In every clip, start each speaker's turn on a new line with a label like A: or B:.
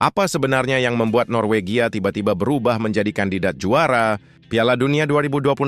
A: Apa sebenarnya yang membuat Norwegia tiba-tiba berubah menjadi kandidat juara Piala Dunia 2026?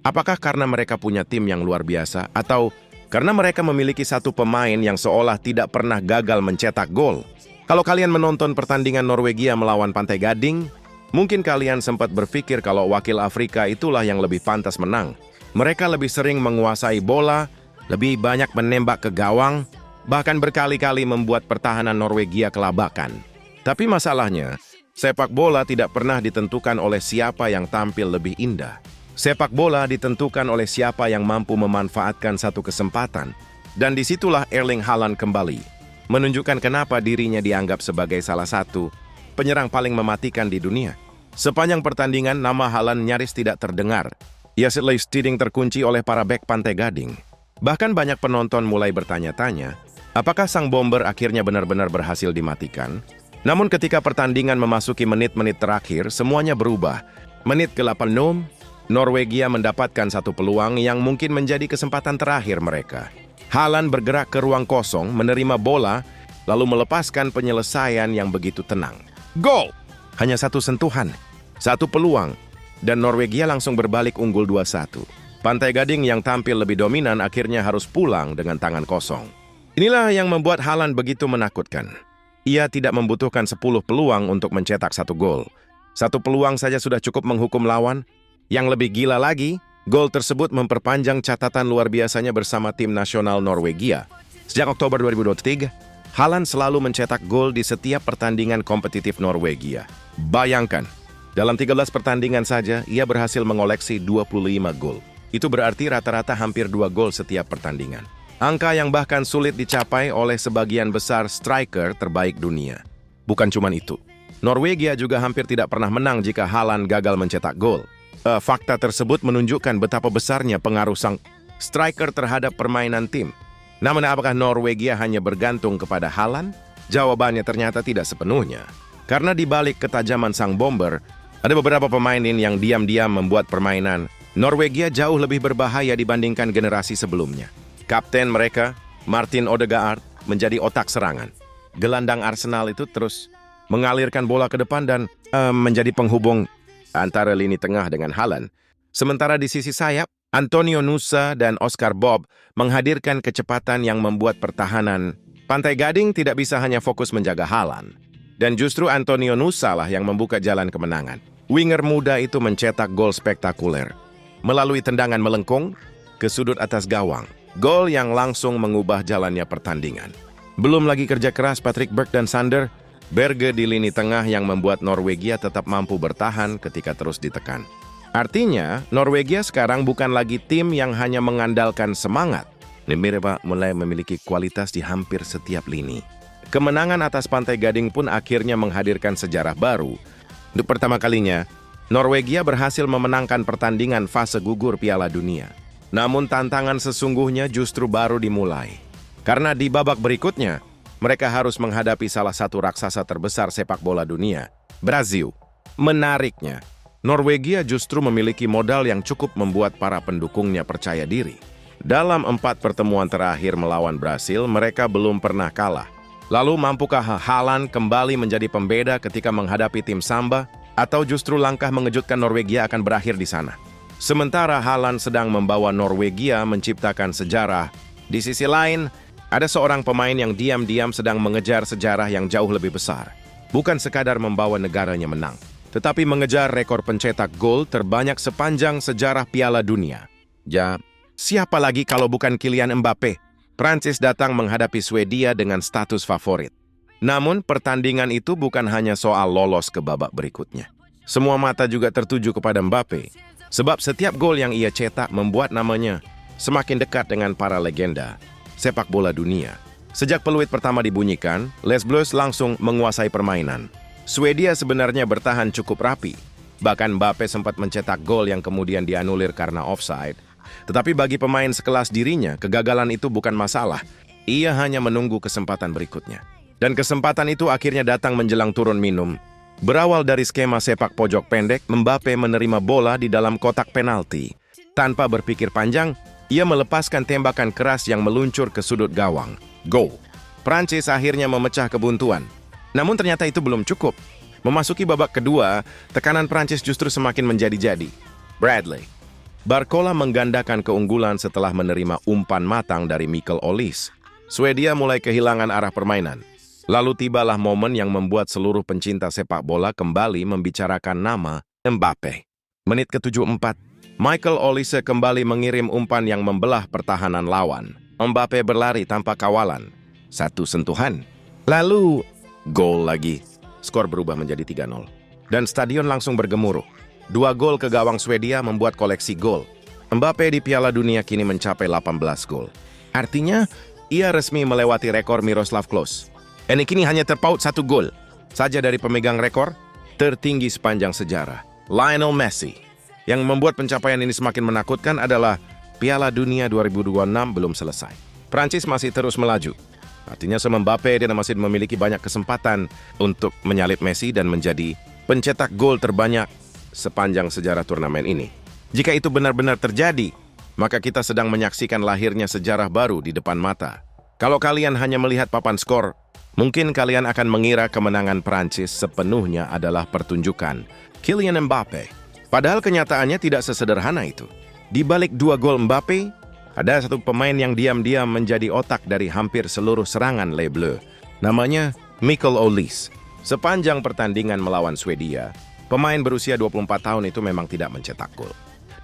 A: Apakah karena mereka punya tim yang luar biasa atau karena mereka memiliki satu pemain yang seolah tidak pernah gagal mencetak gol? Kalau kalian menonton pertandingan Norwegia melawan Pantai Gading, mungkin kalian sempat berpikir kalau wakil Afrika itulah yang lebih pantas menang. Mereka lebih sering menguasai bola, lebih banyak menembak ke gawang, bahkan berkali-kali membuat pertahanan Norwegia kelabakan. Tapi masalahnya, sepak bola tidak pernah ditentukan oleh siapa yang tampil lebih indah. Sepak bola ditentukan oleh siapa yang mampu memanfaatkan satu kesempatan. Dan disitulah Erling Haaland kembali, menunjukkan kenapa dirinya dianggap sebagai salah satu penyerang paling mematikan di dunia. Sepanjang pertandingan, nama Haaland nyaris tidak terdengar. Ia selalu terkunci oleh para bek Pantai Gading. Bahkan banyak penonton mulai bertanya-tanya, apakah sang bomber akhirnya benar-benar berhasil dimatikan? Namun ketika pertandingan memasuki menit-menit terakhir, semuanya berubah. Menit ke-86, Norwegia mendapatkan satu peluang yang mungkin menjadi kesempatan terakhir mereka. Haaland bergerak ke ruang kosong, menerima bola, lalu melepaskan penyelesaian yang begitu tenang. Gol! Hanya satu sentuhan, satu peluang, dan Norwegia langsung berbalik unggul 2-1. Pantai Gading yang tampil lebih dominan akhirnya harus pulang dengan tangan kosong. Inilah yang membuat Haaland begitu menakutkan. Ia tidak membutuhkan 10 peluang untuk mencetak satu gol. Satu peluang saja sudah cukup menghukum lawan. Yang lebih gila lagi, gol tersebut memperpanjang catatan luar biasanya bersama tim nasional Norwegia. Sejak Oktober 2023, Haaland selalu mencetak gol di setiap pertandingan kompetitif Norwegia. Bayangkan, dalam 13 pertandingan saja, ia berhasil mengoleksi 25 gol. Itu berarti rata-rata hampir 2 gol setiap pertandingan. Angka yang bahkan sulit dicapai oleh sebagian besar striker terbaik dunia. Bukan cuma itu, Norwegia juga hampir tidak pernah menang jika Haaland gagal mencetak gol. Fakta tersebut menunjukkan betapa besarnya pengaruh sang striker terhadap permainan tim. Namun apakah Norwegia hanya bergantung kepada Haaland? Jawabannya ternyata tidak sepenuhnya. Karena di balik ketajaman sang bomber, ada beberapa pemain yang diam-diam membuat permainan Norwegia jauh lebih berbahaya dibandingkan generasi sebelumnya. Kapten mereka, Martin Odegaard, menjadi otak serangan. Gelandang Arsenal itu terus mengalirkan bola ke depan dan menjadi penghubung antara lini tengah dengan Haaland. Sementara di sisi sayap, Antonio Nusa dan Oscar Bob menghadirkan kecepatan yang membuat pertahanan Pantai Gading tidak bisa hanya fokus menjaga Haaland. Dan justru Antonio Nusa lah yang membuka jalan kemenangan. Winger muda itu mencetak gol spektakuler melalui tendangan melengkung ke sudut atas gawang. Gol yang langsung mengubah jalannya pertandingan. Belum lagi kerja keras Patrick Berg dan Sander Berge di lini tengah yang membuat Norwegia tetap mampu bertahan ketika terus ditekan. Artinya, Norwegia sekarang bukan lagi tim yang hanya mengandalkan semangat. Mereka mulai memiliki kualitas di hampir setiap lini. Kemenangan atas Pantai Gading pun akhirnya menghadirkan sejarah baru. Untuk pertama kalinya, Norwegia berhasil memenangkan pertandingan fase gugur Piala Dunia. Namun tantangan sesungguhnya justru baru dimulai. Karena di babak berikutnya, mereka harus menghadapi salah satu raksasa terbesar sepak bola dunia, Brazil. Menariknya, Norwegia justru memiliki modal yang cukup membuat para pendukungnya percaya diri. Dalam 4 pertemuan terakhir melawan Brasil, mereka belum pernah kalah. Lalu mampukah Haaland kembali menjadi pembeda ketika menghadapi tim Samba? Atau justru langkah mengejutkan Norwegia akan berakhir di sana? Sementara Haaland sedang membawa Norwegia menciptakan sejarah, di sisi lain, ada seorang pemain yang diam-diam sedang mengejar sejarah yang jauh lebih besar. Bukan sekadar membawa negaranya menang, tetapi mengejar rekor pencetak gol terbanyak sepanjang sejarah Piala Dunia. Ya, siapa lagi kalau bukan Kylian Mbappe? Prancis datang menghadapi Swedia dengan status favorit. Namun, pertandingan itu bukan hanya soal lolos ke babak berikutnya. Semua mata juga tertuju kepada Mbappe. Sebab setiap gol yang ia cetak membuat namanya semakin dekat dengan para legenda sepak bola dunia. Sejak peluit pertama dibunyikan, Les Bleus langsung menguasai permainan. Swedia sebenarnya bertahan cukup rapi. Bahkan Mbappe sempat mencetak gol yang kemudian dianulir karena offside. Tetapi bagi pemain sekelas dirinya, kegagalan itu bukan masalah. Ia hanya menunggu kesempatan berikutnya. Dan kesempatan itu akhirnya datang menjelang turun minum. Berawal dari skema sepak pojok pendek, Mbappe menerima bola di dalam kotak penalti. Tanpa berpikir panjang, ia melepaskan tembakan keras yang meluncur ke sudut gawang. Gol! Prancis akhirnya memecah kebuntuan. Namun ternyata itu belum cukup. Memasuki babak kedua, tekanan Prancis justru semakin menjadi-jadi. Bradley. Barcola menggandakan keunggulan setelah menerima umpan matang dari Mikael Olise. Swedia mulai kehilangan arah permainan. Lalu tibalah momen yang membuat seluruh pencinta sepak bola kembali membicarakan nama Mbappe. Menit ke-74, Mikael Olise kembali mengirim umpan yang membelah pertahanan lawan. Mbappe berlari tanpa kawalan. Satu sentuhan. Lalu, gol lagi. Skor berubah menjadi 3-0. Dan stadion langsung bergemuruh. 2 gol ke gawang Swedia membuat koleksi gol. Mbappe di Piala Dunia kini mencapai 18 gol. Artinya, ia resmi melewati rekor Miroslav Klose. Dan kini hanya terpaut 1 gol saja dari pemegang rekor tertinggi sepanjang sejarah, Lionel Messi. Yang membuat pencapaian ini semakin menakutkan adalah Piala Dunia 2026 belum selesai. Prancis masih terus melaju. Artinya Mbappe dia masih memiliki banyak kesempatan untuk menyalip Messi dan menjadi pencetak gol terbanyak sepanjang sejarah turnamen ini. Jika itu benar-benar terjadi, maka kita sedang menyaksikan lahirnya sejarah baru di depan mata. Kalau kalian hanya melihat papan skor, mungkin kalian akan mengira kemenangan Prancis sepenuhnya adalah pertunjukan Kylian Mbappe. Padahal kenyataannya tidak sesederhana itu. Di balik 2 gol Mbappe, ada satu pemain yang diam-diam menjadi otak dari hampir seluruh serangan Les Bleus. Namanya Mikael Olise. Sepanjang pertandingan melawan Swedia, pemain berusia 24 tahun itu memang tidak mencetak gol.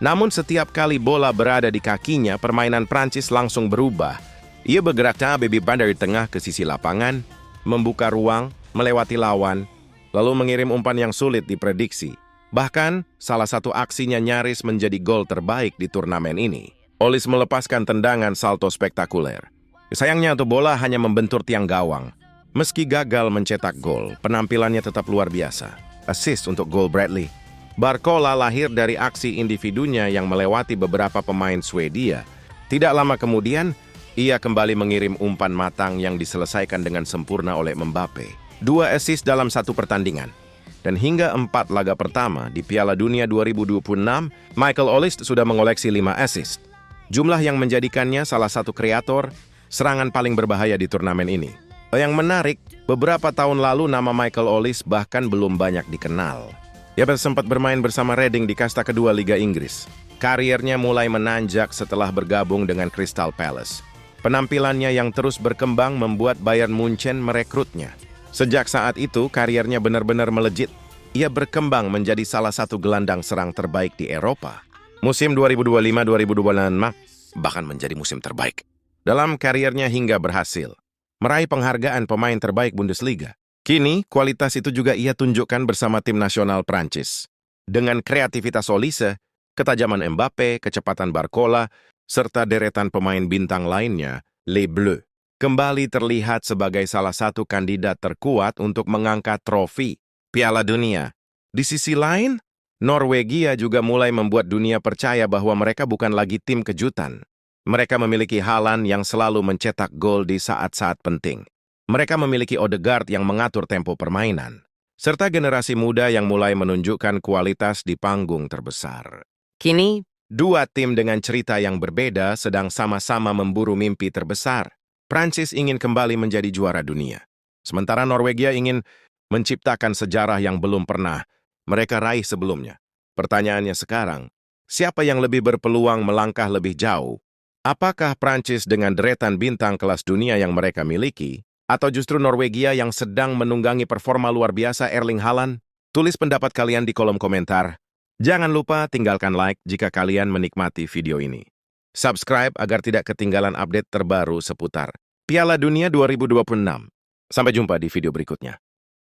A: Namun setiap kali bola berada di kakinya, permainan Prancis langsung berubah. Ia bergerak dari tengah ke sisi lapangan, membuka ruang, melewati lawan, lalu mengirim umpan yang sulit diprediksi. Bahkan, salah satu aksinya nyaris menjadi gol terbaik di turnamen ini. Olise melepaskan tendangan salto spektakuler. Sayangnya itu bola hanya membentur tiang gawang. Meski gagal mencetak gol, penampilannya tetap luar biasa. Assist untuk gol Bradley. Barcola lahir dari aksi individunya yang melewati beberapa pemain Swedia. Tidak lama kemudian, ia kembali mengirim umpan matang yang diselesaikan dengan sempurna oleh Mbappe. 2 assist dalam 1 pertandingan. Dan hingga 4 laga pertama di Piala Dunia 2026, Mikael Olise sudah mengoleksi 5 assist. Jumlah yang menjadikannya salah satu kreator serangan paling berbahaya di turnamen ini. Yang menarik, beberapa tahun lalu nama Mikael Olise bahkan belum banyak dikenal. Ia sempat bermain bersama Reading di kasta kedua Liga Inggris. Kariernya mulai menanjak setelah bergabung dengan Crystal Palace. Penampilannya yang terus berkembang membuat Bayern Munchen merekrutnya. Sejak saat itu, kariernya benar-benar melejit. Ia berkembang menjadi salah satu gelandang serang terbaik di Eropa. Musim 2025-2026 bahkan menjadi musim terbaik. Dalam kariernya hingga berhasil meraih penghargaan pemain terbaik Bundesliga. Kini, kualitas itu juga ia tunjukkan bersama tim nasional Prancis. Dengan kreativitas Olise, ketajaman Mbappe, kecepatan Barcola, serta deretan pemain bintang lainnya, Les Bleus kembali terlihat sebagai salah satu kandidat terkuat untuk mengangkat trofi Piala Dunia. Di sisi lain, Norwegia juga mulai membuat dunia percaya bahwa mereka bukan lagi tim kejutan. Mereka memiliki Haaland yang selalu mencetak gol di saat-saat penting. Mereka memiliki Odegaard yang mengatur tempo permainan, serta generasi muda yang mulai menunjukkan kualitas di panggung terbesar. Kini, 2 tim dengan cerita yang berbeda sedang sama-sama memburu mimpi terbesar. Prancis ingin kembali menjadi juara dunia, sementara Norwegia ingin menciptakan sejarah yang belum pernah mereka raih sebelumnya. Pertanyaannya sekarang, siapa yang lebih berpeluang melangkah lebih jauh? Apakah Prancis dengan deretan bintang kelas dunia yang mereka miliki, atau justru Norwegia yang sedang menunggangi performa luar biasa Erling Haaland? Tulis pendapat kalian di kolom komentar. Jangan lupa tinggalkan like jika kalian menikmati video ini. Subscribe agar tidak ketinggalan update terbaru seputar Piala Dunia 2026. Sampai jumpa di video berikutnya.